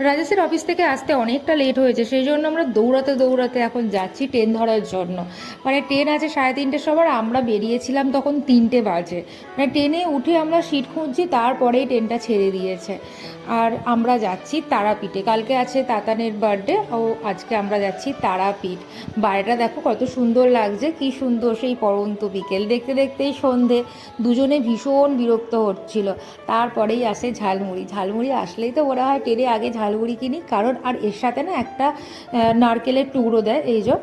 রাজেশের office থেকে আসতে অনেকটা লেট হয়েছে, সেই জন্য আমরা দৌড়াতে দৌড়াতে এখন যাচ্ছি ট্রেন ধরার জন্য। মানে ট্রেন আছে 3:30 সময়, আমরা বেরিয়েছিলাম তখন 3টে বাজে। মানে ট্রেনে উঠে আমরা সিট খুঁজছি, তারপরেই ট্রেনটা ছেড়ে দিয়েছে। আর আমরা যাচ্ছি তারাপীঠে, কালকে আছে তাতানের বার্থডে, ও আজকে আমরা যাচ্ছি তারাপীঠ। বাইরেটা দেখো কত সুন্দর লাগছে, কি সুন্দর সেই পড়ন্ত বিকেল, দেখতে দেখতেই সন্ধে। দুজনে ভীষণ বিরক্ত হচ্ছিল। তারপরেই আসে ঝালমুড়ি। ঝালমুড়ি আসলেই তো ওরা হয় ট্রেনে আগে ঝালমুড়ি কিনি, কারণ আর এর সাথে না একটা নারকেলের টুকরো দেয়, এই যে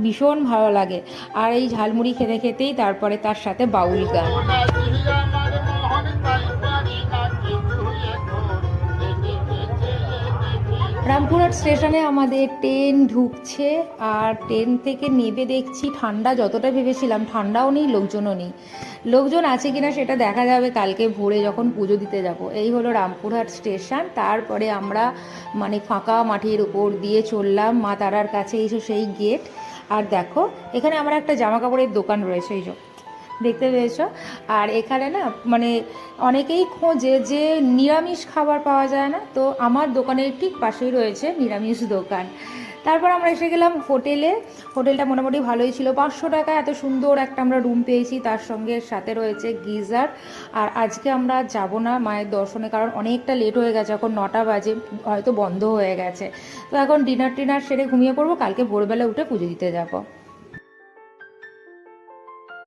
ভীষণ ভালো লাগে। আর এই ঝালমুড়ি খেতে খেতেই তারপরে তার সাথে বাউল গান। রামপুরহাট স্টেশনে আমাদের ট্রেন ঢুকছে, আর ট্রেন থেকে নেবে দেখছি ঠান্ডা, যতটা ভেবেছিলাম ঠান্ডাও নেই, লোকজনও নেই। লোকজন আছে কিনা সেটা দেখা যাবে কালকে ভোরে যখন পুজো দিতে যাব। এই হলো রামপুরহাট স্টেশন। তারপরে আমরা মানে ফাঁকা মাঠের উপর দিয়ে চললাম মা তারার কাছে, এসে সেই গেট। আর দেখো এখানে আমার একটা জামা কাপড়ের দোকান রয়েছে, এই যে দেখতে পেয়েছো। আর এখানে না মানে অনেকেই খোঁজে যে নিরামিষ খাবার পাওয়া যায় না, তো আমার দোকানের ঠিক পাশেই রয়েছে নিরামিষ দোকান। তারপর আমরা এসে গেলাম হোটেলে। হোটেলটা মোটামুটি ভালোই ছিল, 500 টাকা এত সুন্দর একটা আমরা রুম পেয়েছি, তার সঙ্গে সাথে রয়েছে গিজার। আর আজকে আমরা যাব না মায়ের দর্শনে, কারণ অনেকটা লেট হয়ে গেছে, এখন 9টা বাজে, হয়তো বন্ধ হয়ে গেছে। তো এখন ডিনার টিনার সেরে ঘুমিয়ে পড়বো, কালকে ভোরবেলা উঠে পুজো দিতে যাবো।